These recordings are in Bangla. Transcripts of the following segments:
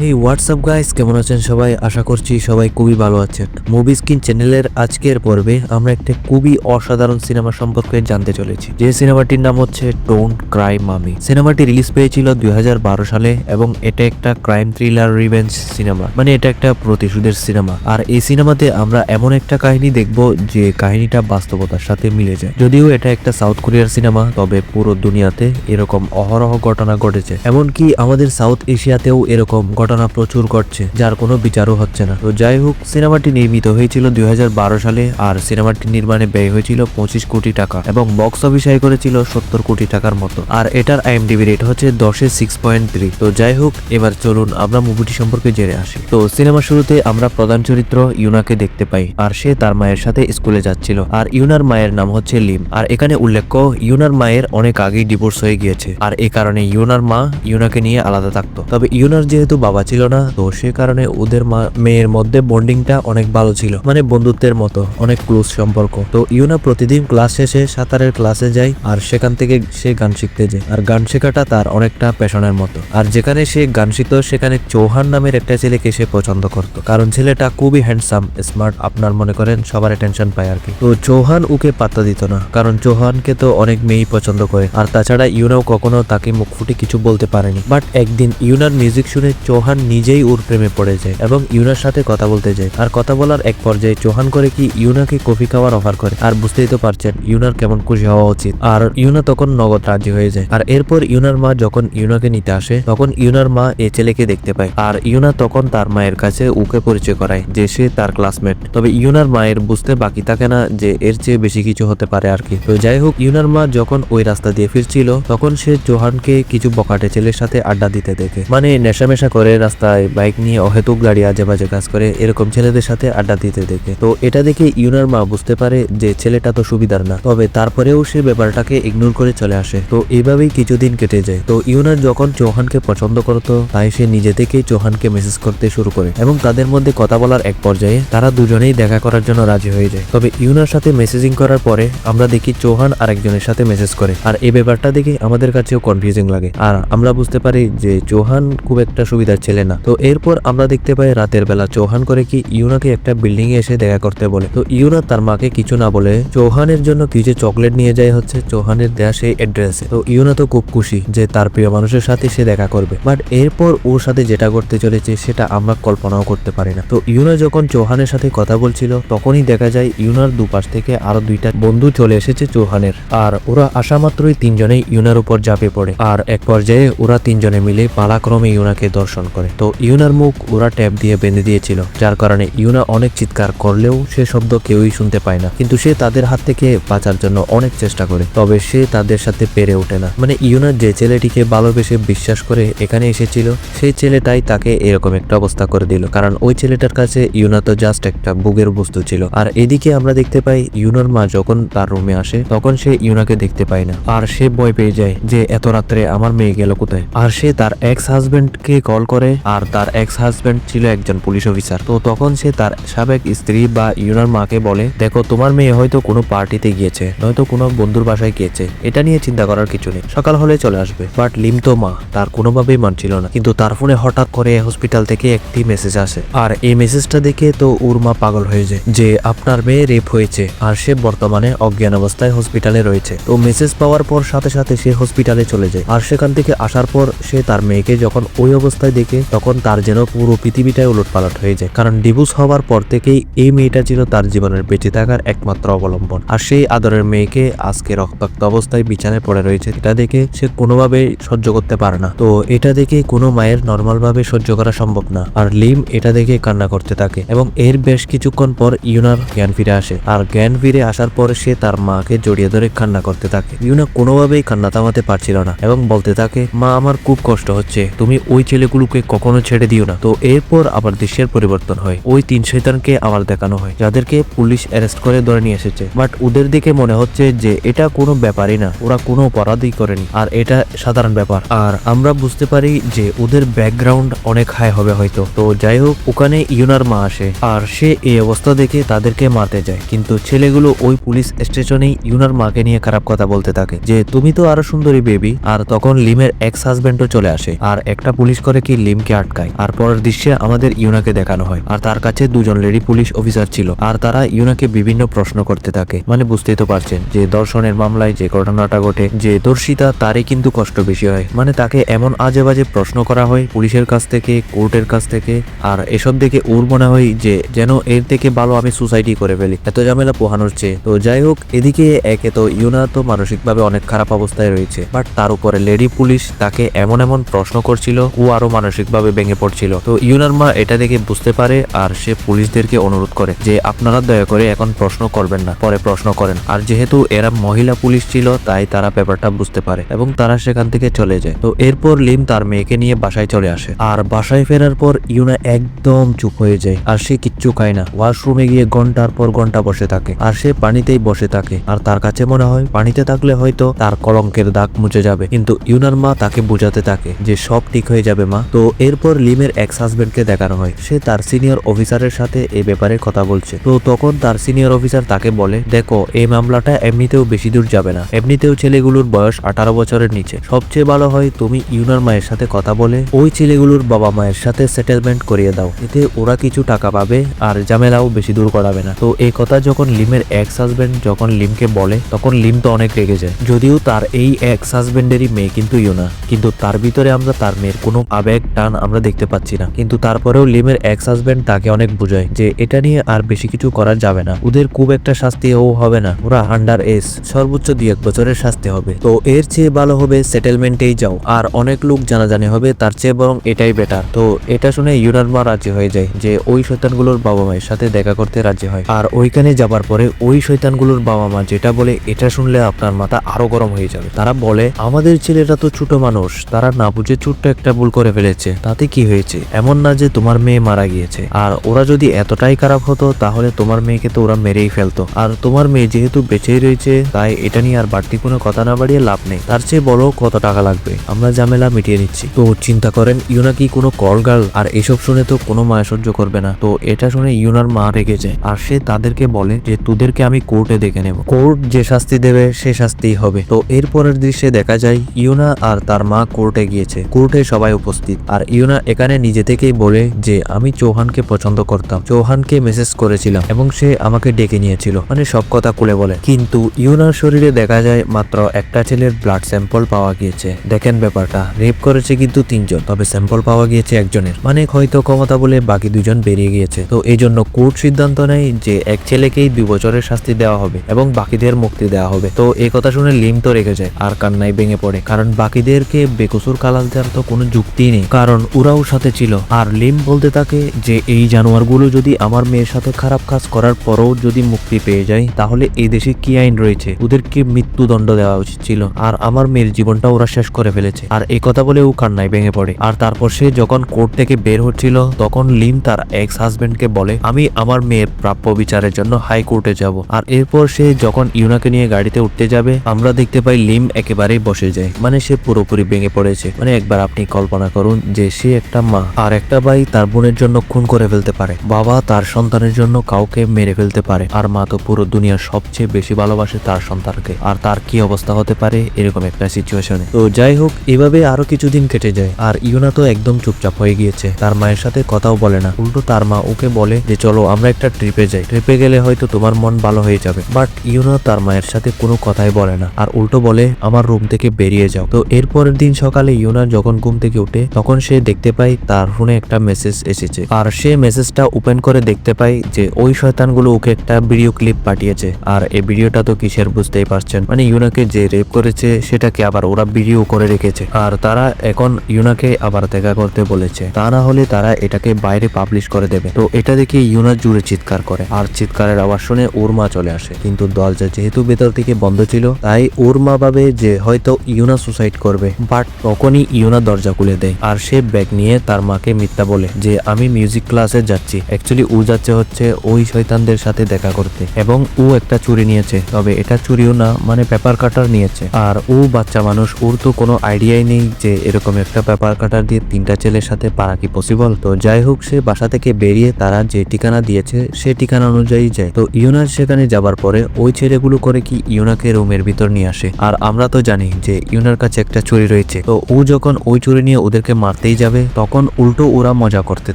হেই হোয়াটসঅ্যাপ গাইস, কেমন আছেন সবাই? আশা করছি সবাই খুবই ভালো আছেন। মুভি স্ক্রিন চ্যানেলের আজকের পর্বে আমরা একটা খুবই অসাধারণ সিনেমা সম্পর্কে জানতে চলেছি, যে সিনেমাটির নাম হচ্ছে ডোন্ট ক্রাই মামি। সিনেমাটি রিলিজ পেয়েছিল 2012 সালে এবং এটা একটা ক্রাইম থ্রিলার রিভেঞ্জ সিনেমা, মানে এটা একটা প্রতিশোধের সিনেমা। আর এই সিনেমাতে আমরা এমন একটা কাহিনী দেখব যে কাহিনীটা বাস্তবতার সাথে মিলে যায়। যদিও এটা একটা সাউথ কোরিয়ার সিনেমা, তবে পুরো দুনিয়াতে এরকম অহরহ ঘটনা ঘটেছে, এমনকি আমাদের সাউথ এশিয়াতেও এরকম ঘটনা প্রচুর ঘটছে, যার কোনো বিচারও হচ্ছে না। তো যাই হোক, সিনেমাটি নির্মিত হয়েছিল 2012 সালে আর সিনেমাটি নির্মাণে ব্যয় হয়েছিল 25 কোটি টাকা এবং বক্স অফিস আয় করেছিল 70 কোটি টাকার মতো। আর এটার IMDb রেট হচ্ছে 10-এ 6.3। তো যাই হোক, এবার চলুন আমরা মুভিটি সম্পর্কে জেনে আসি। তো সিনেমার শুরুতে আমরা প্রধান চরিত্র ইউনাকে দেখতে পাই, আর সে তার মায়ের সাথে স্কুলে যাচ্ছিল। আর ইউনার মায়ের নাম হচ্ছে লিম। আর এখানে উল্লেখ্য, ইউনার মায়ের অনেক আগেই ডিভোর্স হয়ে গিয়েছে, আর এই কারণে ইউনার মা ইউনাকে নিয়ে আলাদা থাকতো। তবে ইউনার যেহেতু বাবা ছিল না, তো সে কারণে ওদের মেয়ের মধ্যে বন্ডিংটা অনেক ভালো ছিল, মানে বন্ধুত্বের মতো অনেক ক্লোজ সম্পর্ক। তো ইউনা প্রতিদিন ক্লাস শেষে সাঁতারের ক্লাসে যায়, আর সেখান থেকে সে গান শিখতে যায়। আর গান শেখাটা তার অনেকটা প্যাশনের মতো। আর যেখানে সে গান শিখত, সেখানে চৌহান নামের একটা ছেলেকে সে পছন্দ করত, কারণ ছেলেটা খুবই হ্যান্ডসাম, স্মার্ট, আপনার মনে করেন সবার অ্যাটেনশন পায় আর কি। তো চৌহান ওকে পাত্তা দিত না, কারণ চৌহানকে তো অনেক মেয়েই পছন্দ করে। আর তাছাড়া ইউনাও কখনো তাকে মুখ ফুটে কিছু বলতে পারেনি। বাট একদিন ইউনার মিউজিক শুনে চৌহান নিজেই ওর প্রেমে পড়ে যায় এবং ইউনার সাথে কথা বলতে যায়। আর কথা বলার এক পর্যায়ে চৌহান করে কি ইউনাকে কফি খাওয়ার অফার করে। আর বুঝতেই তো পারছেন ইউনার কেমন খুশি হওয়া উচিত। আর ইউনা তখন নগদ রাজি হয়ে যায়। আর এরপর ইউনার মা যখন ইউনাকে নিতে আসে, তখন ইউনার মা এই ছেলেকে দেখতে পায়। আর ইউনা তখন তার মায়ের কাছে ওকে পরিচয় করায় যে সে তার ক্লাসমেট। তবে ইউনার মায়ের বুঝতে বাকি থাকে না যে এর চেয়ে বেশি কিছু হতে পারে আর কি। তো যাই হোক, ইউনার মা যখন ওই রাস্তা দিয়ে ফিরছিল, তখন সে চৌহানকে কিছু বকাটে ছেলের সাথে আড্ডা দিতে দেখে, মানে নেশামেশা করে রাস্তায় বাইক নিয়ে অহেতুক গাড়ি আজে বাজে কাজ করে এরকম ছেলেদের সাথে আড্ডা দিতে দেখে। তো এটা দেখে ইউনার মা বুঝতে পারে যে ছেলেটা তো সুবিধার না, তবে তারপরেও সে ব্যাপারটাকে ইগনোর করে চলে আসে। তো এইভাবেই কিছুদিন কেটে যায়। তো ইউনার যখন চৌহানকে পছন্দ করতো, তাই সে নিজে থেকেই চৌহানকে মেসেজ করতে শুরু করে এবং তাদের মধ্যে কথা বলার এক পর্যায়ে তারা দুজনেই দেখা করার জন্য রাজি হয়ে যায়। তবে ইউনার সাথে মেসেজিং করার পরে আমরা দেখি চৌহান আরেকজনের সাথে মেসেজ করে। আর এই ব্যাপারটা দেখে আমাদের কাছেও কনফিউজিং লাগে, আর আমরা বুঝতে পারি যে চৌহান খুব একটা সুবিধার ছেলে না। তো এরপর আমরা দেখতে পাই রাতের বেলা চৌহান করে কি ইউনাকে একটা বিল্ডিং এ এসে দেখা করতে বলে। তো ইউনা তার মাকে কিছু না বলে চৌহানের জন্য কিছু চকলেট নিয়ে যায় হচ্ছে চৌহানের দেয়া সেই অ্যাড্রেসে। তো ইউনা তো খুব খুশি যে তার প্রিয় মানুষের সাথে সে দেখা করবে। বাট এরপর ওর সাথে যেটা করতে চলেছে সেটা আমরা কল্পনাও করতে পারি না। তো ইউনা যখন চৌহানের সাথে কথা বলছিল, তখনই দেখা যায় ইউনার দুপাশ থেকে আরো দুইটা বন্ধু চলে এসেছে চৌহানের। আর ওরা আসা মাত্রই তিনজনেই ইউনার উপর ঝাঁপে পড়ে। আর এক পর্যায়ে ওরা তিনজনে মিলে পালাক্রমে ইউনাকে দর্শন করে। তো ইউনার মুখ ওরা ট্যাপ দিয়ে বেঁধে দিয়েছিল, যার কারণে ইউনা অনেক চিৎকার করলেও সে শব্দ কেউই শুনতে পায় না। কিন্তু সে তাদের হাত থেকে বাঁচার জন্য অনেক চেষ্টা করে, তবে সে তাদের সাথে পেরে ওঠে না। মানে ইউনার যে ছেলেটিকে ভালোবেসে বিশ্বাস করে এখানে এসেছিল, সেই ছেলেটাই তাকে এরকম একটা অবস্থা করে দিল, কারণ ওই ছেলেটার কাছে ইউনা তো জাস্ট একটা বুকের বস্তু ছিল। আর এদিকে আমরা দেখতে পাই ইউনার মা যখন তার রুমে আসে, তখন সে ইউনাকে দেখতে পায় না। আর সে ভয় পেয়ে যায় যে এত রাত্রে আমার মেয়ে গেল কোথায়। আর সে তার এক্স হাজবেন্ডকে কল করে, আর তার এক্স হাজবেন্ড ছিল একজন পুলিশ অফিসার। তো তখন সে তার সাবেক স্ত্রী বা ইউনার মাকে বলে, দেখো তোমার মেয়ে হয়তো কোনো পার্টিতে গিয়েছে, নয়তো কোনো বন্ধুর বাসায় গিয়েছে, এটা নিয়ে চিন্তা করার কিছু নেই, সকাল হলে চলে আসবে। বাট লিম তো মা তার কোনোভাবেই মানছিল না। কিন্তু তার ফোনে হঠাৎ করে হসপিটাল থেকে একটি মেসেজ আসে, আর এই মেসেজটা দেখে তো ওর মা পাগল হয়ে যায় যে আপনার মেয়ে রেপ হয়েছে, আর সে বর্তমানে অজ্ঞান অবস্থায় হসপিটালে রয়েছে। তো মেসেজ পাওয়ার পর সাথে সাথে সে হসপিটালে চলে যায়। আর সেখান থেকে আসার পর সে তার মেয়েকে যখন ওই অবস্থায় দেখে, তখন তার যেন পুরো পৃথিবীটাই উলটপালট হয়ে যায়। কারণ ডিভোর্স হওয়ার পর থেকেই এই মেয়েটা ছিল তার জীবনের বেঁচে থাকার একমাত্র অবলম্বন। আর সেই আদরের মেয়েকে আজকে রক্তাক্ত অবস্থায় বিছানায় পড়ে রয়েছে, এটা দেখে সে কোনোভাবেই সহ্য করতে পারে না। তো এটা দেখে কোনো মায়ের নর্মাল ভাবে সহ্য করা সম্ভব না। আর লিম এটা দেখে কান্না করতে থাকে এবং এর বেশ কিছুক্ষণ পর ইউনার জ্ঞান ফিরে আসে। আর জ্ঞান ফিরে আসার পর সে তার মাকে জড়িয়ে ধরে কান্না করতে থাকে। ইউনা কোনোভাবেই কান্না থামাতে পারছিল না এবং বলতে থাকে, মা আমার খুব কষ্ট হচ্ছে, তুমি ওই ছেলেগুলোকে কখনো ছেড়ে দিও না। তো এরপর আবার দৃশ্যের পরিবর্তন হয়। ওই তিন শয়তানকে আবার দেখানো হয়, যাদেরকে পুলিশ অ্যারেস্ট করে ধরে নিয়ে এসেছে। বাট ওদের দিকে মনে হচ্ছে যে এটা কোনো ব্যাপারই না, ওরা কোনো অপরাধই করেনি, আর এটা সাধারণ ব্যাপার। আর আমরা বুঝতে পারি যে ওদের ব্যাকগ্রাউন্ড অনেক হাই হবে হয়তো। তো যাই হোক, ওখানে ইউনার মা আসে, আর সে এই অবস্থা দেখে তাদেরকে মারতে যায়। কিন্তু ছেলেগুলো ওই পুলিশ স্টেশনেই ইউনার মাকে নিয়ে খারাপ কথা বলতে থাকে যে তুমি তো আরো সুন্দরী বেবি। আর তখন লিমের এক্স হাজবেন্ডও চলে আসে, আর একটা পুলিশ করে কি লিমকে আটকায়। আর পরের দৃশ্যে আমাদের ইউনাকে দেখানো হয়, আর তার কাছে দুজন লেডি পুলিশ অফিসার ছিল, আর তারা ইউনাকে বিভিন্ন প্রশ্ন করতে থাকে। মানে বুঝতেই তো পারছেন যে ধর্ষণের মামলায় যে ঘটনাটা ঘটে, যে দর্শিতা তারই কিন্তু কষ্ট বেশি হয়। মানে তাকে এমন আজে বাজে প্রশ্ন করা হয় পুলিশের কাছ থেকে, কোর্টের কাছ থেকে, আর এসব দেখে ওর মনে হয় যে যেন এর থেকে ভালো আমি সুসাইডই করে ফেলি, এত ঝামেলা পোহানোর চেয়ে। তো যাই হোক, এদিকে একে তো ইউনা তো মানসিকভাবে অনেক খারাপ অবস্থায় রয়েছে, বাট তার উপরে লেডি পুলিশ তাকে এমন এমন প্রশ্ন করছিল, ও আরো মানসিকভাবে ভেঙে পড়ছিল। তো ইউনার মা এটা দেখে বুঝতে পারে, আর সে পুলিশদেরকে অনুরোধ করে যে আপনারা দয়া করে এখন প্রশ্ন করবেন না, পরে প্রশ্ন করেন। আর যেহেতু এরা মহিলা পুলিশ ছিল, তাই তারা ব্যাপারটা বুঝতে পারে এবং তারা সেখান থেকে চলে যায়। তো এরপর লিম তার মেয়েকে নিয়ে বাসায় চলে আসে, আর বাসায় ফেরার পর ইউনা একদম চুপ হয়ে যায়, আর সে কিচ্ছু খায় না। ওয়াশরুমে গিয়ে ঘন্টার পর ঘন্টা বসে থাকে, আর সে পানিতেই বসে থাকে। আর তার কাছে মনে হয় পানিতে থাকলে হয়তো তার কলঙ্কের দাগ মুছে যাবে, কিন্তু ইউনার মা তাকে বোঝাতে থাকে যে সব ঠিক হয়ে যাবে মা। তো এরপর লিমের এক্স হাজবেন্ডকে দেখানো হয়, সে তার সিনিয়র অফিসারের সাথে এই ব্যাপারে কথা বলছে। তো তখন তার সিনিয়র অফিসার তাকে বলে, দেখো এই মামলাটা এমনিতেও বেশি দূর যাবে না, এমনিতেও ছেলেগুলোর বয়স 18 বছরের নিচে। সবচেয়ে ভালো হয় তুমি ইউনার মায়ের সাথে কথা বলে ওই ছেলেগুলোর বাবা মায়ের সাথে সেটেলমেন্ট করিয়ে দাও, এতে ওরা কিছু টাকা পাবে আর ঝামেলাও বেশি দূর করাবে না। তো এই কথা যখন লিমের এক্স হাজবেন্ড যখন লিমকে বলে, তখন লিম তো অনেক রেগে যায়। যদিও তার এই এক্স হাজবেন্ডেরই মেয়ে কিন্তু ইউনা, কিন্তু তার ভিতরে আমরা তার মেয়ের কোনো আবেগ টান আমরা দেখতে পাচ্ছি না। কিন্তু তারপরেও লিমের এক্স হাজবেন্ড তাকে অনেক বুঝায় যে এটা নিয়ে আর বেশি কিছু করা যাবে না, ওদের খুব একটা শাস্তিও হবে না, ওরা আন্ডার এজ, সর্বোচ্চ 2-1 বছরের শাস্তি হবে। তো এর চেয়ে ভালো হবে সেটেলমেন্টেই যাও, আর অনেক লোক জানাজানি হবে, তার চেয়ে বরং এটাই বেটার। তো এটা শুনে ইউনার মা রাজি হয়ে যায় যে ওই শয়তানগুলোর বাবা মায়ের সাথে দেখা করতে রাজি হয়। আর ওইখানে যাবার পরে ওই শয়তানগুলোর বাবা মা যেটা বলে, এটা শুনলে আপনার মাথা আরো গরম হয়ে যাবে। তারা বলে আমাদের ছেলেটা তো ছোট মানুষ, তারা না বুঝে ছোট্ট একটা ভুল করে ফেলেছে, তাতে কি হয়েছে, এমন না যে তোমার মেয়ে মারা গিয়েছে। আর ওরা যদি এতটাই খারাপ হতো তাহলে তোমার মেয়েকে তো ওরা মেরেই ফেলতো, আর তোমার মেয়ে যেহেতু বেঁচেই রয়েছে তাই এটা নিয়ে আর বাড়তি কোনো কথা না বাড়িয়ে লাভ নেই, তার চেয়ে বলো কত টাকা লাগবে, আমরা ঝামেলা মিটিয়ে নিচ্ছি। তো চিন্তা করেন ইউনা কি কোনো কল গার্ল, আর এসব শুনে তো কোনো মায়া সহ্য করবে না। তো এটা শুনে ইউনার মা রেগে যায়, আর সে তাদেরকে বলে যে তোদেরকে আমি কোর্টে দেখে নেব, কোর্ট যে শাস্তি দেবে সে শাস্তিই হবে। তো এরপরের দৃশ্যে দেখা যায় ইউনা আর তার মা কোর্টে গিয়েছে, কোর্টে সবাই উপস্থিত। আর ইউনা এখানে নিজে থেকেই বলে যে আমি চৌহানকে পছন্দ করতাম, চৌহানকে মেসেজ করেছিলাম এবং সে আমাকে ডেকে নিয়েছিল, মানে সব কথা খুলে বলে। কিন্তু ইউনার শরীরে দেখা যায় মাত্র একটা ছেলের ব্লাড স্যাম্পল পাওয়া গিয়েছে। দেখেন ব্যাপারটা, রেপ করেছে কিন্তু 3 জন, তবে স্যাম্পল পাওয়া গিয়েছে একজনের, মানে হয়তো ক্ষমতা বলে বাকি 2 জন বেরিয়ে গিয়েছে। তো এই জন্য কোর্ট সিদ্ধান্ত নেয় যে এক ছেলেকেই 2 বছরের শাস্তি দেওয়া হবে এবং বাকিদের মুক্তি দেওয়া হবে। তো এই কথা শুনে লিম তো রেগে যায় আর কান্নায় ভেঙে পড়ে, কারণ বাকিদেরকে বেকসুর খালাস দেওয়ার তো কোনো যুক্তিই নেই, কারণ ওরাও সাথে ছিল। আর লিম বলতে থাকে যে এই জানোয়ারগুলো যদি আমার মেয়ের সাথে খারাপ কাজ করার পরও যদি মুক্তি পেয়ে যায়, তাহলে এই দেশে কি আইন রয়েছে, ওদেরকে মৃত্যুদণ্ড দেওয়া উচিত ছিল, আর আমার মেয়ের জীবনটা ওরা শেষ করে ফেলেছে। আর এই কথা বলে ও কান্নায় ভেঙে পড়ে। আর তারপর সে যখন কোর্ট থেকে বের হচ্ছিল, তখন লিম তার এক্স হাজবেন্ডকে বলে আমি আমার মেয়ের প্রাপ্য বিচারের জন্য হাইকোর্টে যাব। আর এরপর সে যখন ইউনাকে নিয়ে গাড়িতে উঠতে যাবে, আমরা দেখতে পাই লিম একেবারেই বসে যায়, মানে সে পুরোপুরি ভেঙে পড়েছে। মানে একবার আপনি কল্পনা করুন যে সে একটা মা আর একটা ভাই তার বোনের জন্য খুন করে ফেলতে পারে, বাবা তার সন্তানের জন্য কাউকে মেরে ফেলতে পারে, আর মা তো পুরো দুনিয়ার সবচেয়ে বেশি ভালোবাসে তার সন্তানকে, আর তার কি অবস্থা হতে পারে এরকম একটা সিচুয়েশনে। তো যাই হোক, এভাবে আরো কিছুদিন কেটে যায়, আর ইউনা তো একদম চুপচাপ হয়ে গিয়েছে, তার মায়ের সাথে কথাও বলে না। উল্টো তার মা ওকে বলে যে চলো আমরা একটা ট্রিপে যাই, ট্রিপে গেলে হয়তো তোমার মন ভালো হয়ে যাবে। বাট ইউনা তার মায়ের সাথে কোনো কথাই বলে না, আর উল্টো বলে আমার রুম থেকে বেরিয়ে যাও। তো এরপরের দিন সকালে ইউনা যখন ঘুম থেকে উঠে, তখন সে দেখতে পায় তার ফোনে একটা মেসেজ এসেছে, আর সে মেসেজটা ওপেন করে দেখতে পায় যে ওই শয়তানগুলো ওকে একটা ভিডিও ক্লিপ পাঠিয়েছে। আর এই ভিডিওটা তো কিসের বুঝতেই পারছেন, মানে ইউনাকে যে রেপ করেছে সেটাকে আবার ওরা ভিডিও করে রেখেছে, আর তারা এখন ইউনাকে আবার দেখা করতে বলেছে, তা না হলে তারা এটাকে বাইরে পাবলিশ করে দেবে। তো এটা দেখে ইউনা জুড়ে চিৎকার করে, আর চিৎকারের আওয়াজ শুনে ওর মা চলে আসে, কিন্তু দরজা যেহেতু ভেতর থেকে বন্ধ ছিল তাই ওর মা ভাবে যে হয়তো ইউনা সুসাইড করবে। বাট তখনই ইউনা দরজা খুলে দেয়, আর সে ব্যাগ নিয়ে তার মাকে মিথ্যা বলে যে আমি মিউজিক ক্লাসে যাচ্ছি, অ্যাকচুয়ালি ও যাচ্ছে হচ্ছে ওই শয়তানদের সাথে দেখা করতে, এবং ও একটা চুরি নিয়েছে, তবে এটা চুরিও না, মানে পেপার কাটার নিয়েছে। আর ও বাচ্চা মানুষ, ওর তো কোনো আইডিয়াই নেই যে এরকম একটা পেপার কাটার দিয়ে 3টা ছেলের সাথে পারা কি পসিবল। তো যাই হোক, সে বাসা থেকে বেরিয়ে তারা যে ঠিকানা দিয়েছে সে ঠিকানা অনুযায়ী যায়। তো ইউনার সেখানে যাবার পরে ওই ছেলেগুলো করে কি ইউনাকে রুমের ভিতর নিয়ে আসে, আর আমরা তো জানি যে ইউনার কাছে একটা চুরি রয়েছে। তো ও যখন ওই চুরি নিয়ে ওদেরকে মারতে মারতেই যাবে তখন উল্টো ওরা মজা করতে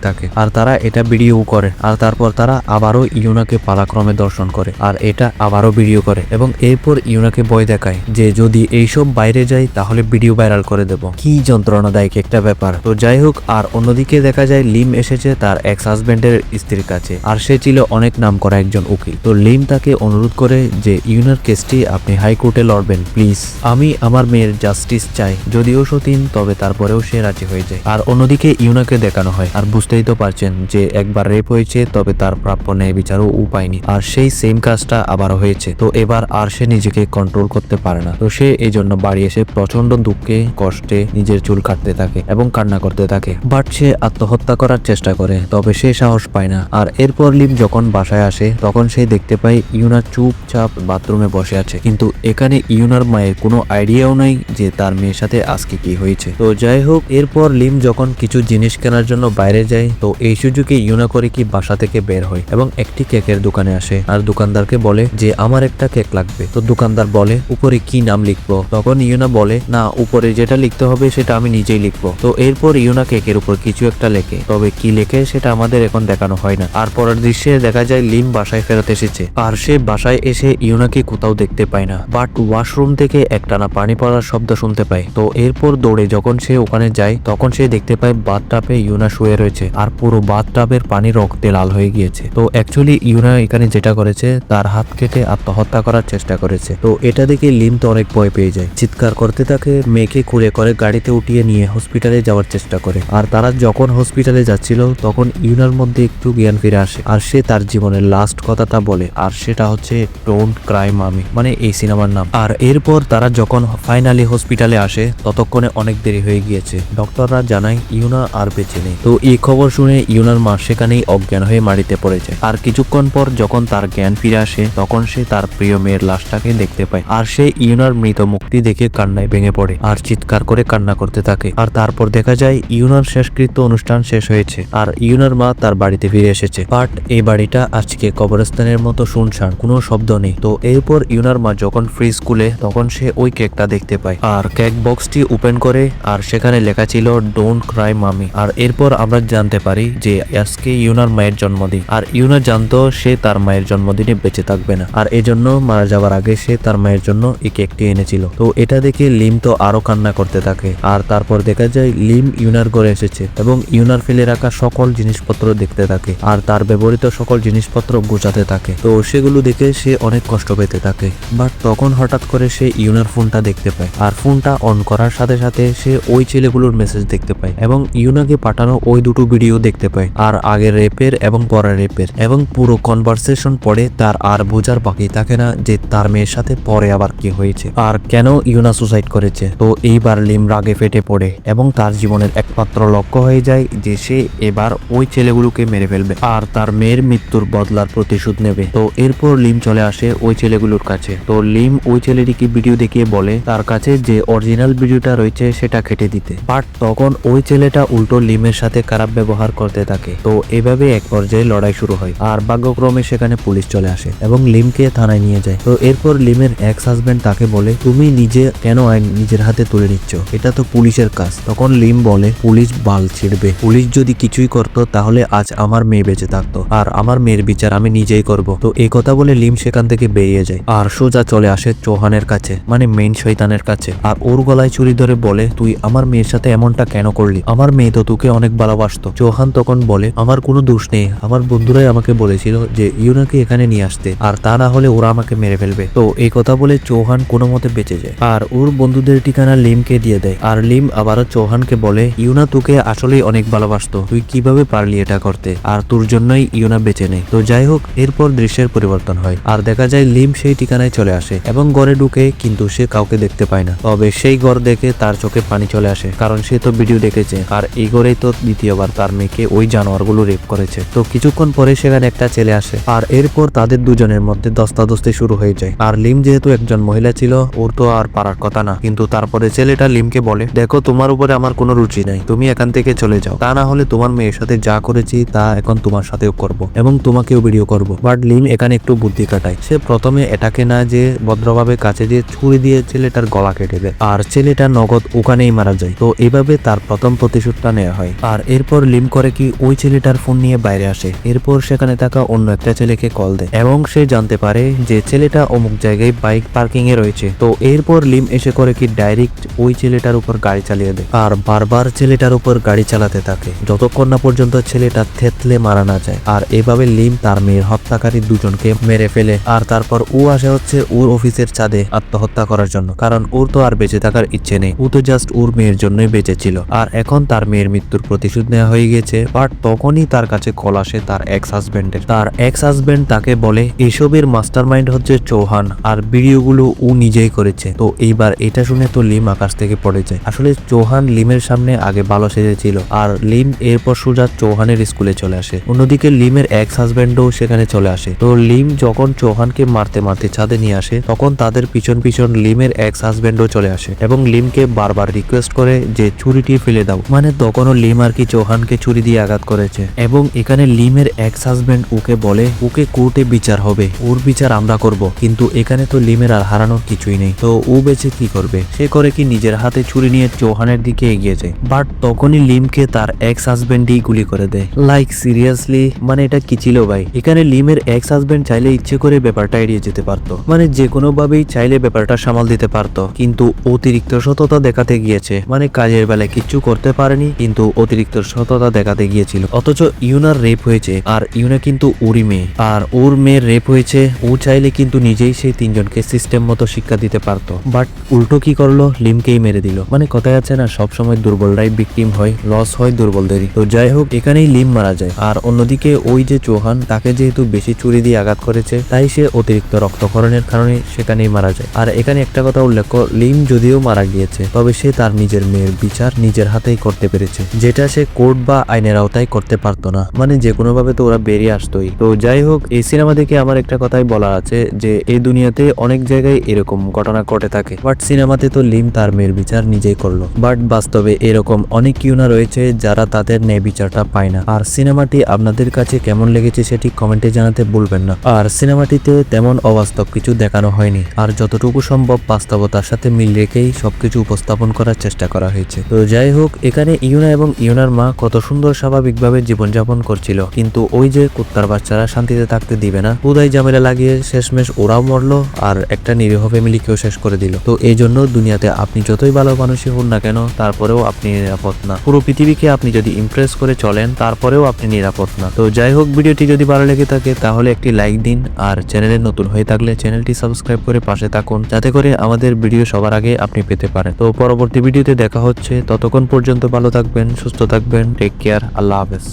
থাকে আর তারা এটা ভিডিও করে আর তারপর তারা আবারও ইউনাকে পালাক্রমে দর্শন করে আর এটা আবারও ভিডিও করে এবং এরপর ইউনাকে ভয় দেখায় যে যদি এইসব বাইরে যায় তাহলে ভিডিও ভাইরাল করে দেব। কি যন্ত্রণাদায়ক একটা ব্যাপার। তো যাই হোক, আর অন্যদিকে দেখা যায় লিম এসেছে তার এক্স হাজবেন্ডের স্ত্রীর কাছে আর সে ছিল অনেক নাম করা একজন উকিল। তো লিম তাকে অনুরোধ করে যে ইউনার কেসটি আপনি হাইকোর্টে লড়বেন প্লিজ, আমি আমার মেয়ের জাস্টিস চাই। যদিও সতীন তবে তারপরেও সে রাজি হয়ে যায়। আর অন্যদিকে ইউনাকে দেখানো হয় আর বুঝতেই তো পারছেন যে একবার রেপ হয়েছে তবে তার প্রাপ্য ন্যায় বিচারও পায়নি আর সেই সেম কাজটা আবারও হয়েছে। তো এবার আর সে নিজেকে কন্ট্রোল করতে পারে না। তো সে এই জন্য বাড়ি এসে প্রচন্ড দুঃখে কষ্টে নিজের চুল কাটতে থাকে এবং কান্না করতে থাকে। বাট সে আত্মহত্যা করার চেষ্টা করে তবে সে সাহস পায় না। আর এরপর লিম যখন বাসায় আসে তখন সে দেখতে পায় ইউনা চুপচাপ বাথরুমে বসে আছে, কিন্তু এখানে ইউনার মায়ের কোনো আইডিয়াও নাই যে তার মেয়ের সাথে আজকে কি হয়েছে। তো যাই হোক, এরপর লিম যখন কিছু জিনিস কেনার জন্য বাইরে যায় তো এই সুযোগে ইউনা করে কি বাসা থেকে বের হয় এবং একটি কেকের দোকানে আসে আর দোকানদারকে বলে যে আমার একটা কেক লাগবে। তো দোকানদার বলে উপরে কি নাম লিখবো? তখন ইউনা বলে না, উপরে যেটা লিখতে হবে সেটা আমি নিজেই লিখবো। তো এরপর ইউনা কেকের উপর কিছু একটা লেখে, তবে কি লেখে সেটা আমাদের এখন দেখানো হয় না। আর পরের দৃশ্যে দেখা যায় লিম বাসায় ফেরত এসেছে আর সে বাসায় এসে ইউনাকে কোথাও দেখতে পায় না, বাট ওয়াশরুম থেকে একটানা পানি পড়ার শব্দ শুনতে পায়। তো এরপর দৌড়ে যখন সে ওখানে যায় তখন সে দেখতে পায় বাথটাবে ইউনা শুয়ে রয়েছে আর পুরো বাথটাবের পানি রক্তে লাল হয়ে গিয়েছে। তো অ্যাকচুয়ালি ইউনা এখানে যেটা করেছে তার হাত কেটে আত্মহত্যা করার চেষ্টা করেছে। তো এটা দেখে লিম তো অনেক ভয় পেয়ে যায়, চিৎকার করতে থাকে, মেয়েকে কুড়ে করে গাড়িতে উঠিয়ে নিয়ে হসপিটালে যাওয়ার চেষ্টা করে। আর তারা যখন হসপিটালে যাচ্ছিল তখন ইউনার মধ্যে একটু জ্ঞান ফিরে আসে আর সে তার জীবনের লাস্ট কথাটা বলে আর সেটা হচ্ছে ডোন্ট ক্রাই মামি, মানে এই সিনেমার নাম। আর এরপর তারা যখন ফাইনালি হসপিটালে আসে ততক্ষণে অনেক দেরি হয়ে গিয়েছে। ডক্টররা জানায় ইউনা আর বেঁচে নেই। তো এই খবর শুনে ইউনার মা সেখানেই অজ্ঞান হয়ে মাটিতে পড়ে যায়। আর কিছুক্ষণ পর যখন তার জ্ঞান ফিরে আসে তখন সে তার প্রিয় মেয়ের লাশটাকে দেখতে পায় আর সে ইউনার মৃত মুক্তি দেখে কান্নায় ভেঙে পড়ে আর চিৎকার করে কান্না করতে থাকে। আর তারপর দেখা যায় ইউনার শেষকৃত্য অনুষ্ঠান শেষ হয়েছে আর ইউনার মা তার বাড়িতে ফিরে এসেছে। বাট এই বাড়িটা আজকে কবরস্থানের মতো শুনশান, কোনো শব্দ নেই। তো এরপর ইউনার মা যখন ফ্রিজ খুলে তখন সে ওই কেকটা দেখতে পায় আর কেক বক্সটি ওপেন করে আর সেখানে লেখা ছিল ডোন্ট ক্রাই মামি। আর এরপর আমরা জানতে পারি যে আজকে ইউনার মায়ের জন্মদিন আর ইউনা জানতো সে তার মায়ের জন্মদিনে বেঁচে থাকবে না আর এজন্য মারা যাওয়ার আগে সে তার মায়ের জন্য এই কেকটি এনেছিল। তো এটা দেখে লিম তো আরো কান্না করতে থাকে। আর তারপর দেখা যায় লিম ইউনার ঘরে এসেছে এবং ইউনার ফেলে রাখা সকল জিনিসপত্র দেখতে থাকে আর তার ব্যবহৃত সকল জিনিসপত্র গোছাতে থাকে। তো সেগুলো দেখে সে অনেক কষ্ট পেতে থাকে। বাট তখন হঠাৎ করে সে ইউনার ফোনটা দেখতে পায় আর ফোনটা অন করার সাথে সাথে সে ওই ছেলেগুলোর মেসেজ দেখতে পায় এবং ইউনাকে পাঠানো ওই দুটো ভিডিও দেখতে পায় আর আগের রেপের এবং পরের রেপের এবং পুরো কনভারসেশন পড়ে তার আর বোঝার বাকি থাকে না যে তার মেয়ের সাথে পরে আবার কি হয়েছে আর কেন ইউনা সুসাইড করেছে। তো এইবার লিম রাগে ফেটে পড়ে এবং তার জীবনের একমাত্র লক্ষ্য হয়ে যায় যে সে এবার ওই ছেলেগুলোকে মেরে ফেলবে আর তার মেয়ের মৃত্যুর বদলার প্রতিশোধ নেবে। তো এরপর লিম চলে আসে ওই ছেলেগুলোর কাছে। তো লিম ওই ছেলেটিকে ভিডিও দেখিয়ে বলে তার কাছে যে অরিজিনাল ভিডিওটা রয়েছে সেটা কেটে দিতে। বাট তখন ওই ছেলেটা উল্টো লিমের সাথে খারাপ ব্যবহার করতে থাকে। তো এভাবে এক পর্যায়ে লড়াই শুরু হয় আর ভাগ্যক্রমে সেখানে পুলিশ চলে আসে এবং লিমকে থানায় নিয়ে যায়। তো এরপর লিমের এক্স হাজবেন্ড তাকে বলে তুমি নিজে কেন আইন নিজের হাতে তুলে নিচ্ছ, এটা তো পুলিশের কাজ। তখন লিম বলে পুলিশ বাল ছিড়বে, পুলিশ যদি কিছুই করতো তাহলে আজ আমার মেয়ে বেঁচে থাকতো আর আমার মেয়ের বিচার আমি নিজেই করব। তো এই কথা বলে লিম সেখান থেকে বেরিয়ে যায় আর সোজা চলে আসে চৌহানের কাছে, মানে মেইন শয়তানের কাছে। আর ওর গলায় চুরি ধরে বলে তুই আমার মেয়ের সাথে এমনটা কেন করলি, আমার মেয়ে তো তোকে অনেক ভালোবাসতো। চৌহান তখন বলে আমার কোনো দোষ নেই, আমার বন্ধুরাই আমাকে বলেছিল যে ইউনাকে এখানে নিয়ে আসতে আর তা না হলে ওরা আমাকে মেরে ফেলবে। তো এই কথা বলে চৌহান কোনো মতে বেঁচে যায় আর ওর বন্ধুদের ঠিকানা লিমকে দিয়ে দেয়। আর লিম আবারও চৌহানকে বলে ইউনা তোকে আসলেই অনেক ভালোবাসতো, তুই কিভাবে পারলি এটা করতে, আর তোর জন্যই ইউনা বেঁচে নেই। তো যাই হোক, এরপর দৃশ্যের পরিবর্তন হয় আর দেখা যায় লিম সেই ঠিকানায় চলে আসে এবং ঘরে ঢুকে কিন্তু সে কাউকে দেখতে পায় না। তবে সেই ঘর দেখে তার চোখে পানি চলে আসে কারণ সে তো ভিডিও দেখেছে আর এই ঘরেই তো দ্বিতীয়বার তার মেয়েকে ওই জানোয়ারগুলো রেপ করেছে। তো কিছুক্ষণ পরে সেখানে একটা ছেলে আসে আর এরপর তাদের দুজনের মধ্যে দস্তাদস্তি শুরু হয়ে যায়। আর লিম যেহেতু একজন মহিলা ছিল ওর তো আর পারার কথা না, কিন্তু তারপরে ছেলেটা লিমকে বলে দেখো তোমার উপরে আমার কোনো রুচি নাই, তুমি এখান থেকে চলে যাও, তা না হলে তোমার মেয়ের সাথে যা করেছি তা এখন তোমার সাথেও করব এবং তোমাকেও ভিডিও করব। বাট লিম এখানে একটু বুদ্ধি কাটায়, সে প্রথমে এটাকে না যে ভদ্রভাবে কাছে দিয়ে ছুরি দিয়ে ছেলেটার গলা কেটে দেয় আর ছেলেটা নগদ ওখানেই মারা যায়। তো এইভাবে তার প্রথম প্রতিশোধটা নেওয়া হয়। আর এরপর লিম করে কি ওই ছেলেটার ফোন নিয়ে বাইরে আসে, এরপর সেখানে থাকা অন্য একটা ছেলেকে কল দেয় এবং সে জানতে পারে যে ছেলেটা অমুক জায়গায় বাইক পার্কিং এ রয়েছে। তো এরপর লিম এসে করে কি ডাইরেক্ট ওই ছেলেটার উপর গাড়ি চালিয়ে দেয় আর বারবার ছেলেটার উপর গাড়ি চালাতে থাকে যতক্ষণ না পর্যন্ত ছেলেটা থেতলে মারা না যায়। আর এভাবে লিম তার মেয়ের হত্যাকারী দুজনকে মেরে ফেলে। আর তারপর ও আসে হচ্ছে ওর অফিসের ছাদে আত্মহত্যা করার জন্য, কারণ ওর তো আর বেঁচে থাকার ইচ্ছে নেই, ও তো জাস্ট ওর মেয়ের জন্যই বেঁচে ছিল। আর এখন তার মেয়ের মৃত্যুর প্রতিশোধ নেওয়া হয়ে গেছে। বাট তখনই তার কাছে কল আসে তার এক্স হাজবেন্ডের। তার এক্স হাজবেন্ড তাকে বলে এসবের মাস্টারমাইন্ড হচ্ছে চৌহান আর ভিডিওগুলো ও নিজেই করেছে। তো এইবার এটা শুনে তো লিম আকাশ থেকে পড়ে যায়। আসলে চৌহান লিমের সামনে আগে ভালো সেজেছিল আর লিম এরপর সোজা চৌহানের স্কুলে চলে আসে। অন্যদিকে লিমের এক্স হাজবেন্ডও সেখানে চলে আসে। তো লিম যখন চৌহানকে মারতে মারতে ছাদে নিয়ে আসে তখন তাদের পিছন পিছন লিমের এক্স হাজবেন্ডও চলে আসে এবং লিমকে বারবার রিকোয়েস্ট করে যে ছুরিটি ফেলে দাও। মানে তখনও লিম আর কি চৌহানকে ছুরি দিয়ে আঘাত করেছে এবং এখানে লিমের এক্স হাজবেন্ড ওকে বলে ওকে কোর্টে বিচার হবে, ওর বিচার আমরা করব। কিন্তু এখানে তো লিমের আর হারানোর কিছুই নেই, তো ও বেঁচে কি করবে? সে করে কি নিজের হাতে ছুরি নিয়ে চৌহানের দিকে এগিয়ে যায়। বাট তখনই লিমকে তার এক্স হাজবেন্ডই গুলি করে দেয়। লাইক সিরিয়াসলি, মানে এটা কি ছিল ভাই? এখানে লিমের এক্স হাজবেন্ড চাইলে ইচ্ছে করে ব্যাপারটা এড়িয়ে যেতে পারতো, মানে যে কোনো ভাবেই চাইলে ব্যাপারটা সামাল দিতে পারতো, কিন্তু অতিরিক্ত সততা দেখাতে গিয়েছে। মানে কাজের বেলায় কিচ্ছু করতে পারেনি কিন্তু অতিরিক্ত সততা দেখাতে গিয়েছিল। অথচ ইউনার রেপ হয়েছে আর ইউনা কিন্তু ওরই মেয়ে, আর ওর মেয়ের রেপ হয়েছে। ও চাইলে কিন্তু নিজেই সেই তিনজনকে সিস্টেম মতো শিক্ষা দিতে পারতো, বাট উল্টো কি করলো, লিমকেই মেরে দিল। মানে কথায় আছে না, সবসময় দুর্বলরাই ভিকটিম হয়, লস হয় দুর্বলদেরই। তো যাই হোক, এখানেই লিম মারা যায়। আর অন্যদিকে ওই যে চৌহান, তাকে যেহেতু বেশি ছুরি দিয়ে আঘাত করেছে তাই সে অতিরিক্ত রক্তক্ষরণের কারণে সেখানেই মারা যায়। আর এখানে একটা কথা উল্লেখ, লিম যদিও মারা গিয়েছে তবে সে তার নিজের মেয়ের বিচার নিজের হাতেই করতে পেরেছে, যেটা সে কোর্ট বা আইনের আওতায় করতে পারতো না। মানে যে কোনো ভাবে তো ওরা বেরিয়ে আসতোই। তো যাই হোক, এই সিনেমা দেখে আমার একটা কথাই বলা আছে যে এই দুনিয়াতে অনেক জায়গায় এরকম ঘটনা ঘটে থাকে, বাট সিনেমাতে তো লিম তার মেয়ের বিচার নিজেই করলো। বাট বাস্তবে এরকম অনেক ইউনা রয়েছে যারা তাদের ন্যায় বিচারটা পায় না। আর সিনেমাটি আপনাদের কাছে কেমন লেগেছে সেটি কমেন্টে জানাতে ভুলবেন না। আর সিনেমাটিতে তেমন অবাস্তব কিছু দেখানো হয়নি, আর যতটুকু সম্ভব বাস্তবতার সাথে মিল রেখেই সবকিছু উপস্থাপন করার চেষ্টা করা হয়েছে। তো যাই হোক, এখানে ইউনা এবং ইউনার মা কত সুন্দর স্বাভাবিকভাবে জীবনযাপন করছিল, কিন্তু ওই যে কুত্তার বাচ্চারা শান্তিতে থাকতে দিবে না, উদয় ঝামেলা লাগিয়ে শেষমেশ ওরাও মরলো আর একটা নিরীহ ফ্যামিলিকেও শেষ করে দিল। তো এই জন্য দুনিয়াতে আপনি যতই ভালো মানুষই হন না কেন, তারপরেও আপনি নিরাপদ না। পুরো পৃথিবীকে আপনি যদি ইমপ্রেস করে চলেন তারপরেও আপনি নিরাপদ না। তো যাই হোক, ভিডিওটি যদি ভালো লেগে থাকে তাহলে একটি লাইক দিন, আর চ্যানেলে নতুন হয়ে থাকলে চ্যানেলটি সাবস্ক্রাইব করে পাশে থাকুন, যাতে করে আমাদের ভিডিও সবার আগে আপনি পেতে পারেন। তো পরবর্তী ভিডিওতে দেখা হচ্ছে, ততক্ষণ পর্যন্ত ভালো থাকবেন, সুস্থ থাকবেন, টেক কেয়ার, আল্লাহ হাফেজ।